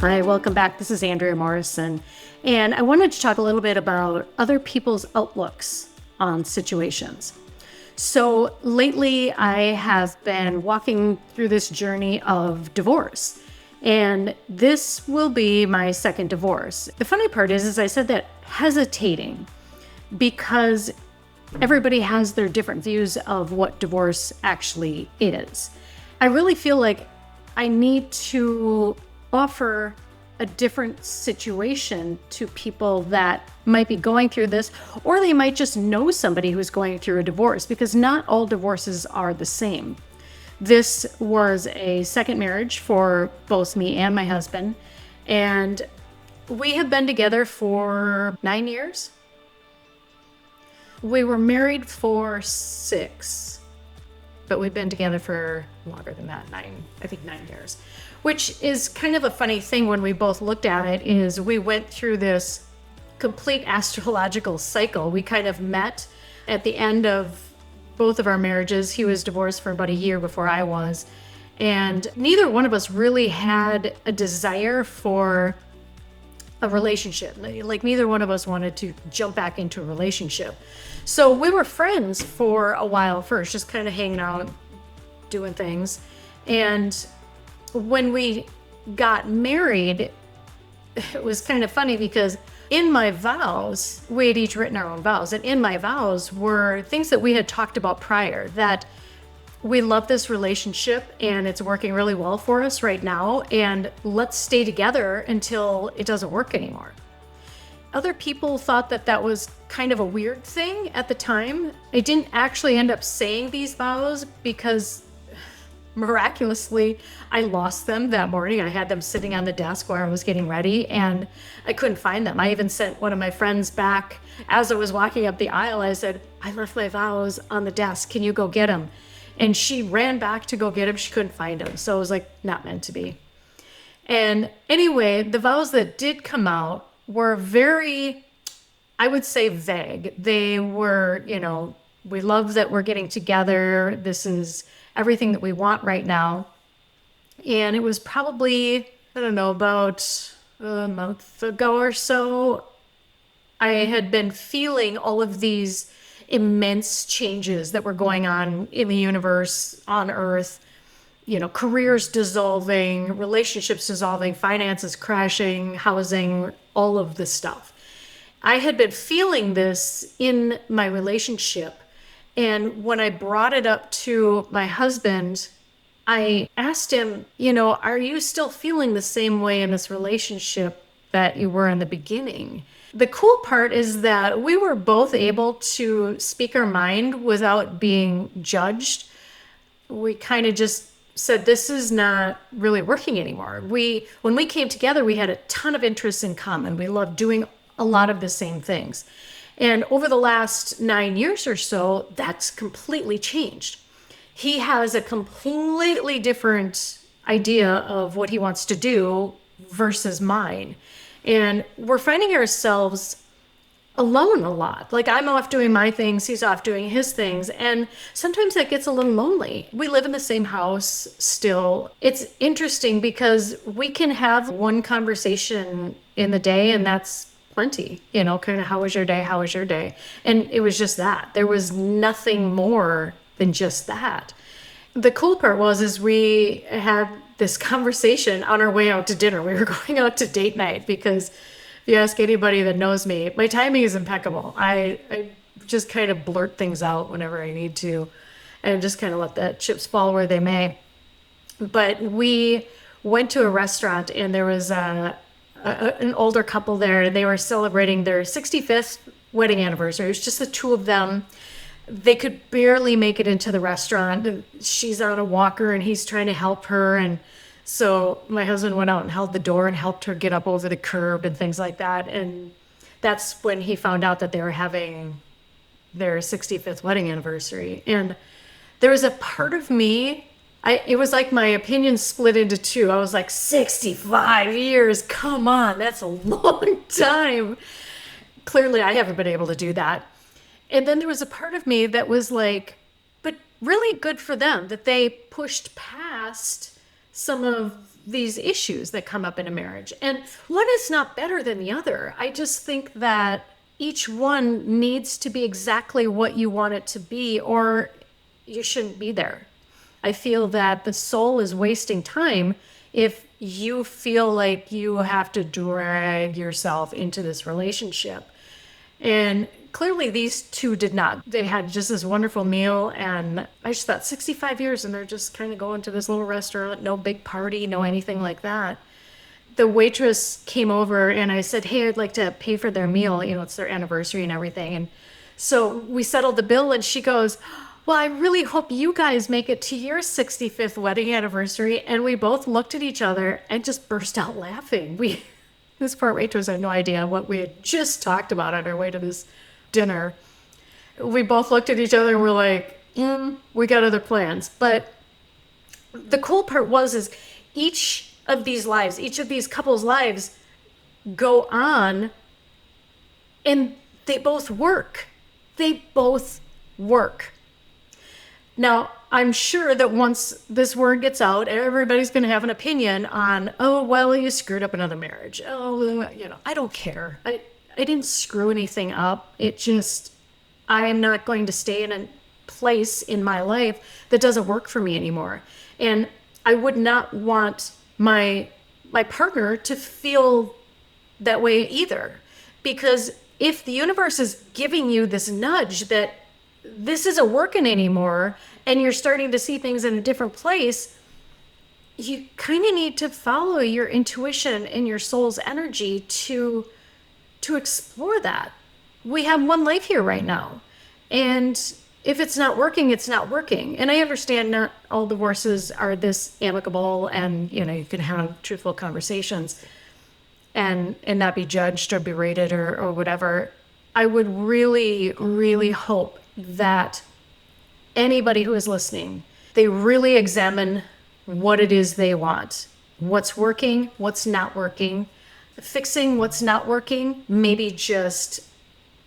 Hi, welcome back. This is Andrea Morrison, and I wanted to talk a little bit about other people's outlooks on situations. So lately, I have been walking through this journey of divorce, and this will be my second divorce. The funny part is I said that hesitating because everybody has their different views of what divorce actually is. I really feel like I need to offer a different situation to people that might be going through this, or they might just know somebody who's going through a divorce, because not all divorces are the same. This was a second marriage for both me and my husband, and we have been together for 9 years. We were married for 6, but we've been together for longer than that, 9 years. Which is kind of a funny thing when we both looked at it, is we went through this complete astrological cycle. We kind of met at the end of both of our marriages. He was divorced for about a year before I was. And neither one of us really had a desire for a relationship. Like neither one of us wanted to jump back into a relationship. So we were friends for a while first, just kind of hanging out, doing things. And when we got married, it was kind of funny because in my vows, we had each written our own vows, and in my vows were things that we had talked about prior, that we love this relationship and it's working really well for us right now, and let's stay together until it doesn't work anymore. Other people thought that that was kind of a weird thing at the time. I didn't actually end up saying these vows because miraculously, I lost them that morning. I had them sitting on the desk while I was getting ready, and I couldn't find them. I even sent one of my friends back as I was walking up the aisle. I said, I left my vows on the desk. Can you go get them? And she ran back to go get them. She couldn't find them. So it was like not meant to be. And anyway, the vows that did come out were very, I would say, vague. They were, we love that we're getting together. This is everything that we want right now. And it was probably, about a month ago or so, I had been feeling all of these immense changes that were going on in the universe, on Earth. Careers dissolving, relationships dissolving, finances crashing, housing, all of this stuff. I had been feeling this in my relationship. And when I brought it up to my husband, I asked him, are you still feeling the same way in this relationship that you were in the beginning? The cool part is that we were both able to speak our mind without being judged. We kind of just said, this is not really working anymore. When we came together, we had a ton of interests in common. We loved doing a lot of the same things. And over the last 9 years or so, that's completely changed. He has a completely different idea of what he wants to do versus mine. And we're finding ourselves alone a lot. Like I'm off doing my things, he's off doing his things. And sometimes that gets a little lonely. We live in the same house still. It's interesting because we can have one conversation in the day, and that's plenty, kind of how was your day? How was your day? And it was just that. There was nothing more than just that. The cool part is we had this conversation on our way out to dinner. We were going out to date night because if you ask anybody that knows me, my timing is impeccable. I just kind of blurt things out whenever I need to and just kind of let the chips fall where they may. But we went to a restaurant and there was an older couple there, and they were celebrating their 65th wedding anniversary. It was just the two of them. They could barely make it into the restaurant. She's on a walker and he's trying to help her. And so my husband went out and held the door and helped her get up over the curb and things like that. And that's when he found out that they were having their 65th wedding anniversary. And there was a part of me, it was like my opinion split into two. I was like, 65 years, come on, that's a long time. Clearly, I haven't been able to do that. And then there was a part of me that was like, but really good for them that they pushed past some of these issues that come up in a marriage. And one is not better than the other. I just think that each one needs to be exactly what you want it to be, or you shouldn't be there. I feel that the soul is wasting time if you feel like you have to drag yourself into this relationship. And clearly these two did not. They had just this wonderful meal, and I just thought 65 years and they're just kind of going to this little restaurant, no big party, no anything like that. The waitress came over and I said, hey, I'd like to pay for their meal. It's their anniversary and everything. And so we settled the bill, and she goes, well, I really hope you guys make it to your 65th wedding anniversary. And we both looked at each other and just burst out laughing. This poor waitress had no idea what we had just talked about on our way to this dinner. We both looked at each other and we're like, we got other plans. But the cool part is each of these couples' lives go on, and they both work. Now, I'm sure that once this word gets out, everybody's going to have an opinion on, oh, well, you screwed up another marriage. Oh, I don't care. I didn't screw anything up. I am not going to stay in a place in my life that doesn't work for me anymore. And I would not want my partner to feel that way either. Because if the universe is giving you this nudge that this isn't working anymore, and you're starting to see things in a different place, you kind of need to follow your intuition and your soul's energy to explore that. We have one life here right now, and if it's not working, it's not working. And I understand not all divorces are this amicable, and you can have truthful conversations and not be judged or berated or whatever. I would really, really hope that anybody who is listening, they really examine what it is they want. What's working, what's not working, fixing what's not working, maybe just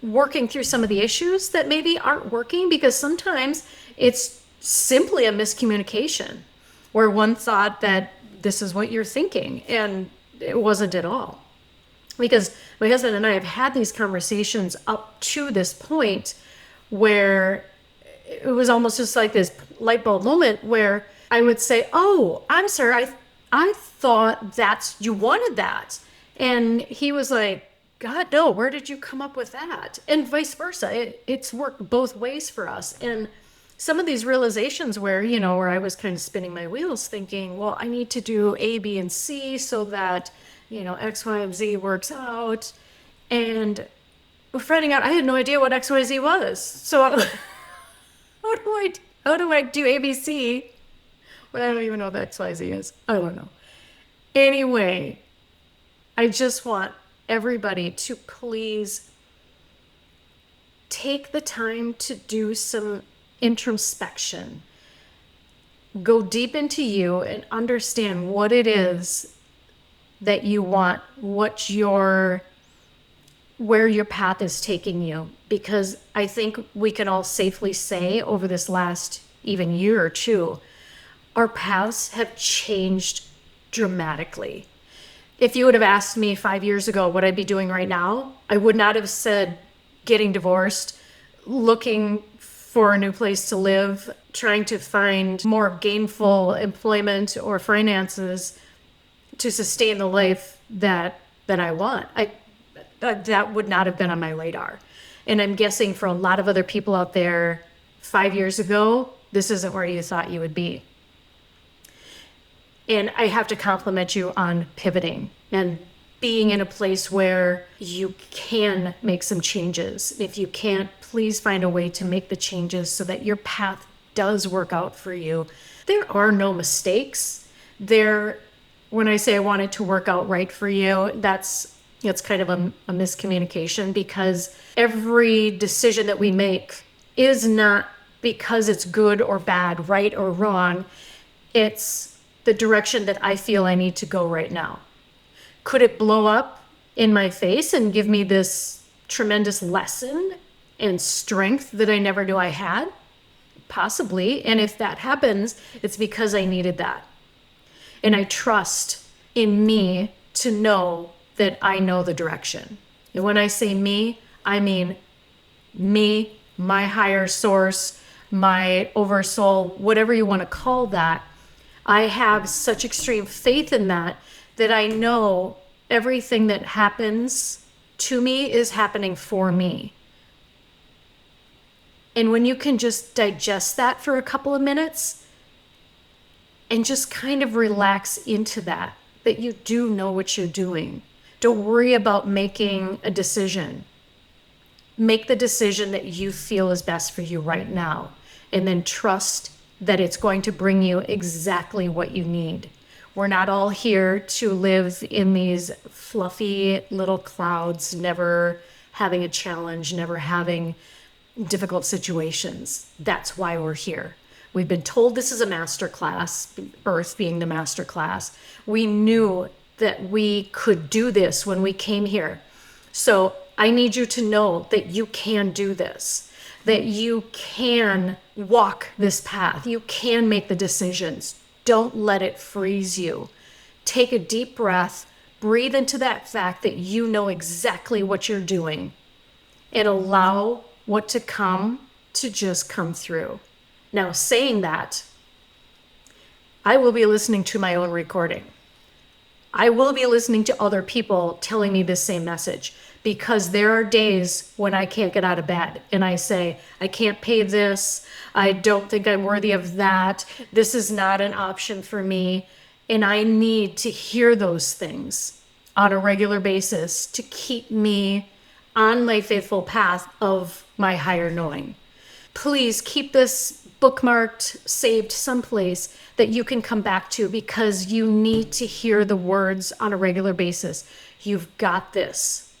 working through some of the issues that maybe aren't working, because sometimes it's simply a miscommunication where one thought that this is what you're thinking, and it wasn't at all. Because my husband and I have had these conversations up to this point where it was almost just like this light bulb moment where I would say, oh, I'm sorry, I thought you wanted that. And he was like, God, no, where did you come up with that? And vice versa. It's worked both ways for us. And some of these realizations where I was kind of spinning my wheels thinking, well, I need to do A, B, and C so that, X, Y, and Z works out. And finding out I had no idea what XYZ was. So how do I do ABC when I don't even know what XYZ is? I don't know. Anyway, I just want everybody to please take the time to do some introspection. Go deep into you and understand what it is that you want, where your path is taking you. Because I think we can all safely say over this last even year or two, our paths have changed dramatically. If you would have asked me 5 years ago what I'd be doing right now, I would not have said getting divorced, looking for a new place to live, trying to find more gainful employment or finances to sustain the life that I want. That would not have been on my radar. And I'm guessing for a lot of other people out there, 5 years ago, this isn't where you thought you would be. And I have to compliment you on pivoting and being in a place where you can make some changes. If you can't, please find a way to make the changes so that your path does work out for you. There are no mistakes. When I say I want it to work out right for you, it's kind of a miscommunication, because every decision that we make is not because it's good or bad, right or wrong. It's the direction that I feel I need to go right now. Could it blow up in my face and give me this tremendous lesson and strength that I never knew I had? Possibly. And if that happens, it's because I needed that. And I trust in me to know that I know the direction. And when I say me, I mean me, my higher source, my oversoul, whatever you want to call that. I have such extreme faith in that I know everything that happens to me is happening for me. And when you can just digest that for a couple of minutes and just kind of relax into that you do know what you're doing. Don't worry about making a decision. Make the decision that you feel is best for you right now, and then trust that it's going to bring you exactly what you need. We're not all here to live in these fluffy little clouds, never having a challenge, never having difficult situations. That's why we're here. We've been told this is a master class, Earth being the master class. We knew that we could do this when we came here. So I need you to know that you can do this, that you can walk this path. You can make the decisions. Don't let it freeze you. Take a deep breath, breathe into that fact that you know exactly what you're doing, and allow what to come to just come through. Now, saying that, I will be listening to my own recording. I will be listening to other people telling me this same message, because there are days when I can't get out of bed and I say, I can't pay this. I don't think I'm worthy of that. This is not an option for me. And I need to hear those things on a regular basis to keep me on my faithful path of my higher knowing. Please keep this bookmarked, saved someplace that you can come back to, because you need to hear the words on a regular basis. You've got this.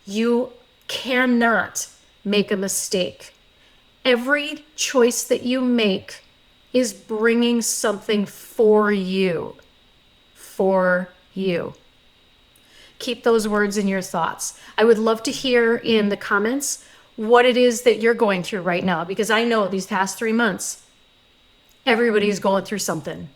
You cannot make a mistake. Every choice that you make is bringing something for you. For you. Keep those words in your thoughts. I would love to hear in the comments what it is that you're going through right now, because I know these past 3 months, everybody's going through something.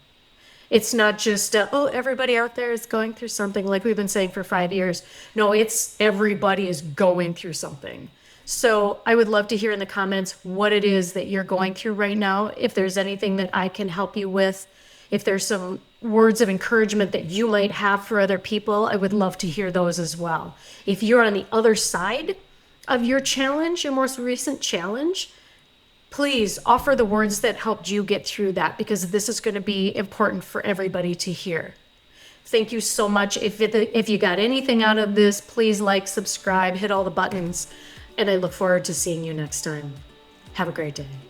It's not just, everybody out there is going through something like we've been saying for 5 years. No, it's everybody is going through something. So I would love to hear in the comments what it is that you're going through right now. If there's anything that I can help you with, if there's some words of encouragement that you might have for other people, I would love to hear those as well. If you're on the other side of your challenge, your most recent challenge, please offer the words that helped you get through that, because this is going to be important for everybody to hear. Thank you so much. If you got anything out of this, please like, subscribe, hit all the buttons, and I look forward to seeing you next time. Have a great day.